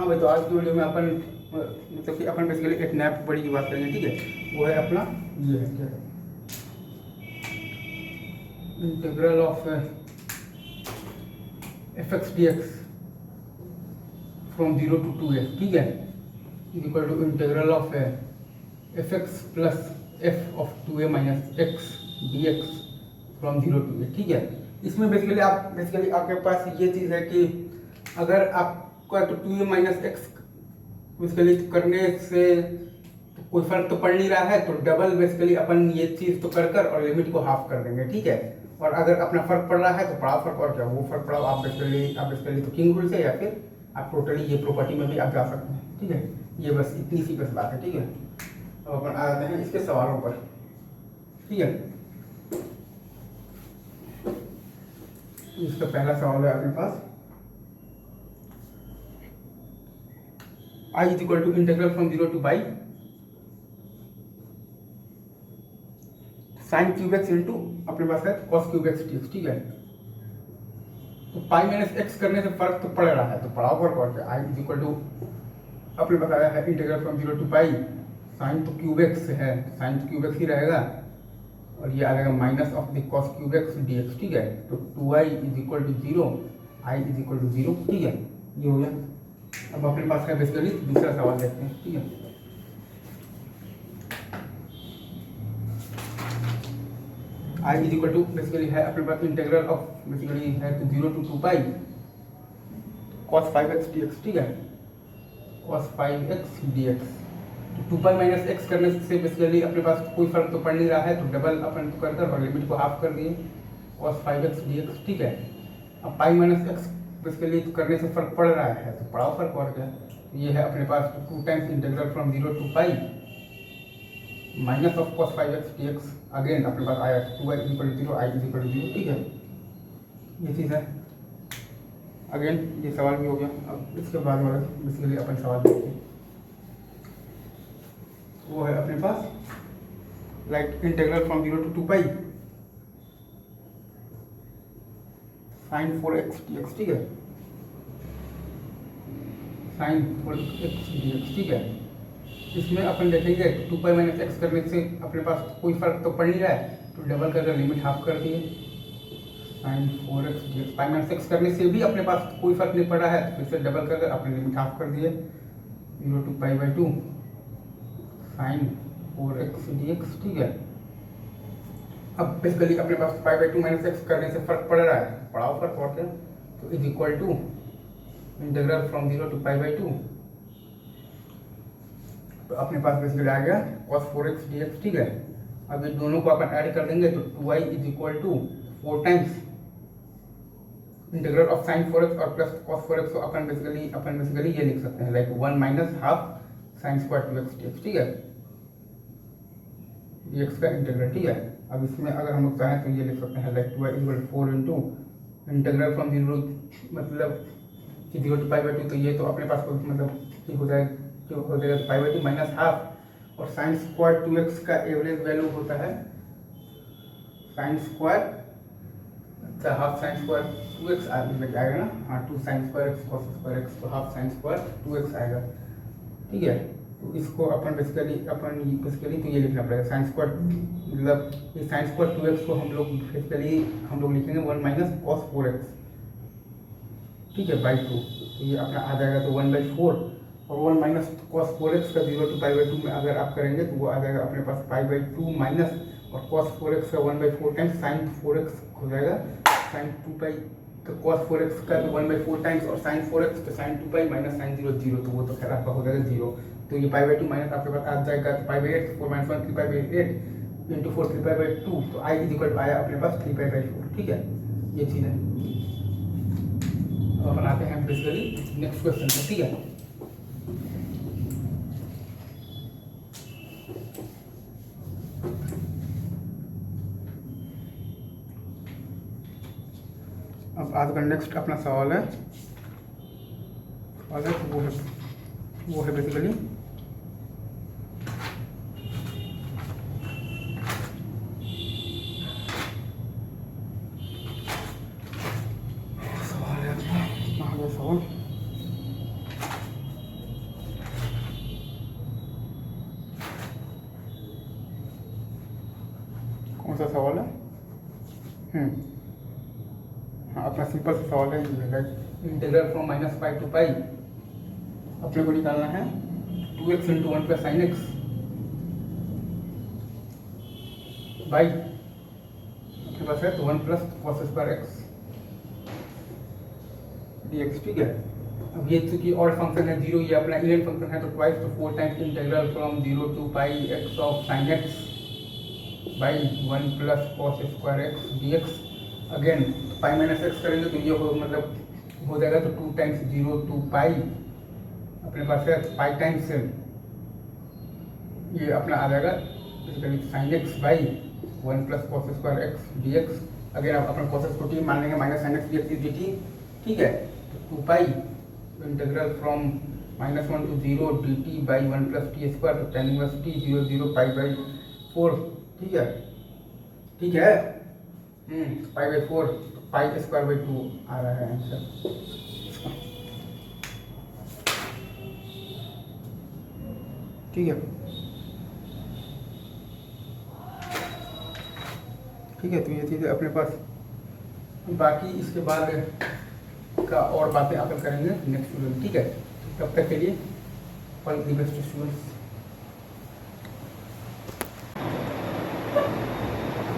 हाँ भाई, तो आज की वीडियो में अपन मतलब कि अपन बेसिकली एक नया प्रॉपर्टी की बात करेंगे, ठीक है। वो है अपना ये है क्या, integral of f x d x from 0 to 2x, ठीक है, is equal to integral of f x plus f of 2a minus x d x from 0 to a, ठीक है। इसमें बेसिकली आपके पास ये चीज़ है कि अगर आपका तो 2a माइनस एक्स बेसिकली करने से तो कोई फर्क तो पड़ नहीं रहा है, तो डबल बेसिकली अपन ये चीज़ तो कर और लिमिट को हाफ कर देंगे, ठीक है। और अगर अपना फर्क पड़ रहा है तो बड़ा फर्क, और क्या वो फर्क पड़ा आप बेसिकली तो किंग रूल से, या फिर आप टोटली ये प्रॉपर्टी में भी आप जा सकते हैं, ठीक है। ये बस इतनी सी बस बात है, ठीक है। अब अपन आ जाते हैं इसके सवालों पर, ठीक है। इसका पहला सवाल है अपने पास, i is equal to integral from 0 to pi sine cube x into अपने पास है cos cube x d x, ठीक है। तो पाई माइनस एक्स करने से फर्क तो पड़ रहा है, तो पड़ा फर्क और क्या, i इज इक्वल टू अपने पास आया है integral from 0 to pi sine तो क्यूब एक्स है, साइन तो क्यूब एक्स ही रहेगा, और ये आ जाएगा minus of the cos cube x d x, ठीक है। तो 2i is equal to 0, i is equal to 0, ठीक है। ये हो गया। अब अपने पास है बेसिकली दूसरा सवाल देखते हैं, ठीक है। i is equal to basically है अपने पास इंटीग्रल ऑफ बेसिकली है तो 0 to 2 pi cos 5x dx, ठीक है, cos 5x dx। तो 2 पाई माइनस एक्स करने से बेसिकली अपने पास कोई फर्क तो पड़ नहीं रहा है, तो डबल अपन तो कर और लिमिट को हाफ कर दिए cos 5x dx, ठीक है। अब पाई माइनस एक्स बेसिकली तो करने से फर्क पड़ रहा है, तो पड़ा फर्क और क्या, ये है अपने पास 2 times integral from 0 to pi minus of cos 5x dx, again अपने पास आया 2i is equal to 0, i is equal to 0, ठीक है। ये चीज़ है, अगेन ये सवाल भी हो गया। अब इसके बाद वाला बेसिकली अपन सवाल देखते हैं, वो है अपने पास like integral from 0 to 2 pi sine 4x dx, ठीक है, साइन 4x dx, ठीक है। इसमें अपन देखेंगे 2 पाई माइनस एक्स करने से अपने पास कोई फर्क तो पड़ नहीं रहा है, तो डबल करके लिमिट हाफ कर दिए sine 4x dx। Pi minus x करने से भी अपने पास कोई फर्क नहीं पड़ रहा है, तो फिर से डबल करके अपने लिमिट हाफ कर दिए 0 to pi by 2 sine 4x dx, ठीक है। अब बेसिकली अपने पास पाई बाई 2 माइनस एक्स करने से फर्क पड़ रहा है, पड़ा फर्क और क्या, तो is equal to integral from 0 to pi by 2, तो अपने पास बेसिकली आ गया cos 4x dx, ठीक है। अब ये दोनों को अपन ऐड कर देंगे तो 2i is equal to 4 times integral of sine 4x और प्लस cos 4x, तो अपन बेसिकली ये लिख सकते हैं like 1 minus half sine square 2x dx, ठीक है, dx का इंटीग्रल, ठीक है। अब इसमें अगर हम लोग चाहें तो ये लिख सकते हैं like 2i equal 4 into integral from 0 मतलब 0 to पाई बाई 2, तो ये तो अपने पास मतलब हो जाएगा जो हो जाएगा पाई बाई 2 माइनस हाफ, और साइन स्क्वायर 2x का एवरेज वैल्यू होता है साइन स्क्वायर, अच्छा हाफ साइन स्क्वायर 2x आएगा ना, हाँ 2 sine square x cos square x, तो हाफ साइन स्क्वायर 2x आएगा, ठीक है। तो इसको अपन बेसिकली तो ये लिखना पड़ेगा साइन स्क्वायर मतलब ये साइन स्क्वायर 2x को हम लोग लिखेंगे 1 माइनस कॉस 4x, ठीक है, बाई 2, तो ये अपना आ जाएगा तो 1 बाई 4, और 1 माइनस कॉस 4x का 0 to पाई बाई 2 में अगर आप करेंगे तो वो आ जाएगा अपने पास पाई बाई 2 माइनस और cos 4x का 1 बाई 4 टाइम्स साइन 4x हो जाएगा साइन 2 पाई, तो cos 4x का 1 बाई 4 टाइम्स और साइन 4x तो साइन 2 पाई माइनस साइन 0 0, तो वो तो खैर आपका हो जाएगा 0, तो ये पाई बाई 2 माइनस आपके पास आ जाएगा तो pi by 8, 4 minus 1 3 pi by 8 into 4 3 pi by 2, तो i इज इक्वल आया अपने पास 3 पाई बाई 4, ठीक है। ये चीज़ है। अब अपन आते हैं बेसिकली नेक्स्ट क्वेश्चन पर, ठीक है। अब आज का नेक्स्ट अपना सवाल है वो है बेसिकली सवाल है अपना, कहाँ गया सवाल, सा सवाल है? हाँ, अपना सिंपल सा सवाल है, ये है integral from minus pi to pi अपने को निकालना है 2x into 1 plus sine x by अपने पास है तो 1 plus cos square x dx, ठीक है। अब ये चूंकि ऑड फंक्शन है 0, ये अपना इवन फंक्शन है तो ट्वाइस तो 4 times integral from 0 to pi x of sine x by 1 plus cos square x dx। Again pi minus x करेंगे तो ये मतलब हो जाएगा तो 2 टाइम्स 0 टू पाई अपने पास है पाई टाइम्स ये अपना आ जाएगा basically sine x by 1 plus cos square x dx। Again आप अपने कॉस को टी मान लेंगे minus sine x dx dt, ठीक है। 2 pi integral from -1 to 0 dt by 1 plus T square तो tan inverse t 0 0 pi by 4, ठीक है, ठीक है। Pi by 4 pi square by 2 आ रहा है आंसर। ठीक है, ठीक है। तो ये चीज़ अपने पास, बाकी इसके बाद का और बातें अपन करेंगे नेक्स्ट वीडियो में, ठीक है। तब तक के लिए ऑल द बेस्ट स्टूडेंट्स।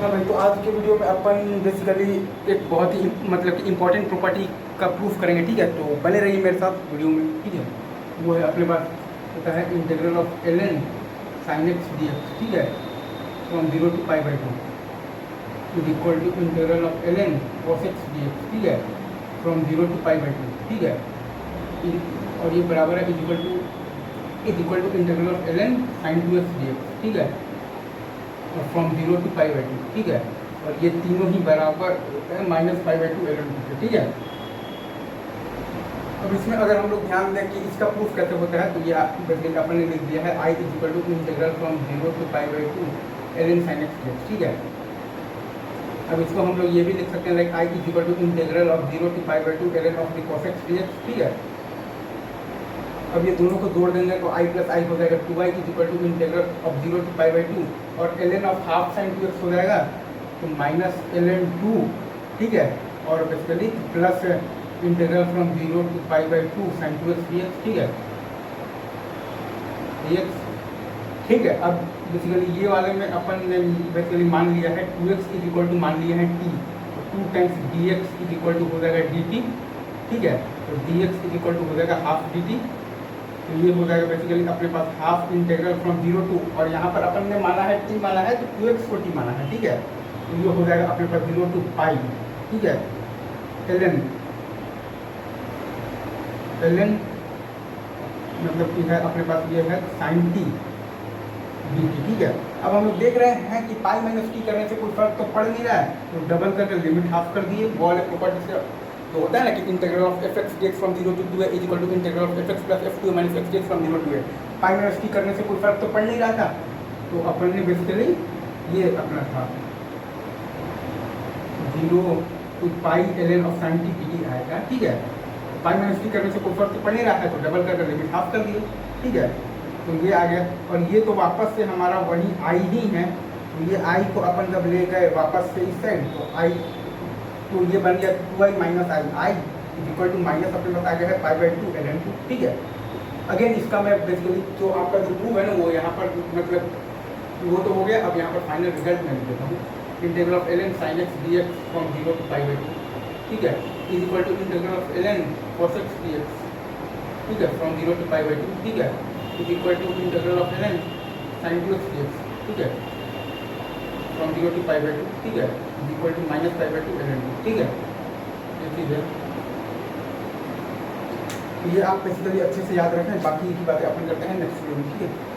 हाँ भाई, तो आज के वीडियो में अपन बेसिकली एक बहुत ही मतलब कि इम्पोर्टेंट प्रॉपर्टी का प्रूफ करेंगे, ठीक है। तो बने रहिए मेरे साथ वीडियो में, ठीक है। वो है अपने पास होता है integral of ln sin x dx, ठीक है, from 0 to pi by 2 is equal to integral of ln cos x dx, ठीक है, फ्रॉम 0 टू पाई बाई 2, ठीक है। और ये बराबर है is equal to integral of ln sin 2x dx, ठीक है, और फ्रॉम 0 टू पाई बाई 2, ठीक है। और ये तीनों ही बराबर होता है माइनस पाई बाई 2 ln 2, ठीक है। अब इसमें अगर हम लोग ध्यान दें कि इसका प्रूफ कैसे होता है, तो ये बेसिकली अपन ने लिख दिया है i is equal to integral from 0 to pi by 2 ln sin x dx, ठीक है। अब इसको हम लोग ये भी लिख सकते हैं like i is equal to integral of 0 to pi by 2 ln of the cos x dx, ठीक है। अब ये दोनों को जोड़ देंगे तो i प्लस आई हो जाएगा 2i is equal to integral of 0 to pi by 2 और ln of half sine 2x हो जाएगा तो माइनस ln 2, ठीक है, और basically plus integral from 0 to pi by 2 sine 2x dx, ठीक है, dx, ठीक है। अब बेसिकली ये वाले में अपन ने बेसिकली मान लिया है 2x इज इक्वल टू मान लिया है t, तो 2 टाइम्स dx इज इक्वल टू हो जाएगा dt, ठीक है। तो dx इज इक्वल टू हो जाएगा हाफ dt, तो ये हो जाएगा बेसिकली अपने पास हाफ इंटीग्रल फ्रॉम 0 टू, और यहाँ पर अपन ने माना है t माना है तो 2x को t माना है, ठीक है। तो ये हो जाएगा अपने पास 0 टू पाई, ठीक है, ln मतलब कि है अपने पास ये है साइन t dt, ठीक है। अब हम लोग देख रहे हैं कि पाई माइनस टी करने से कोई फर्क तो पड़ नहीं रहा है, तो डबल करके लिमिट हाफ कर दिए। वो वाले प्रॉपर्टी से तो होता है ना कि integral of f x dx from 0 to 2a is equal to integral of f x plus f 2 minus x dx from 0 to a। Pi minus t करने से कोई फर्क तो पड़ नहीं रहा था, तो अपन ने बेसिकली ये अपना था 0 to pi ln of sine t dt आएगा, ठीक है। पाई माइनस टी करने से कोई फर्क तो पड़ नहीं रहा है, तो डबल करके लिमिट हाफ कर दिए, ठीक है। तो ये आ गया, और ये तो वापस से हमारा वही आई ही है, तो ये आई को अपन जब ले गए वापस से इस साइड तो आई, तो ये बन गया 2i minus i is equal to minus अपने पास आ गया है पाई बाई 2 ln 2, ठीक है। अगेन इसका मैं बेसिकली जो आपका जो प्रूफ है ना वो यहाँ पर मतलब वो तो हो गया। अब यहाँ पर फाइनल रिजल्ट मैं लिख देता हूँ, integral of ln sin x dx from 0 to pi by 2, ठीक है, is equal to integral of ln cos x dx, ठीक है, फ्रॉम 0 टू पाई बाई 2, ठीक है, is equal to integral of ln sin 2x dx, ठीक है, from 0 to pi by 2, ठीक है, is equal to minus pi by 2 ln 2, ठीक है। ये चीज़ है, ये आप बेसिकली अच्छे से याद रखें, बाकी की बातें अपन करते हैं नेक्स्ट वीडियो में, ठीक है।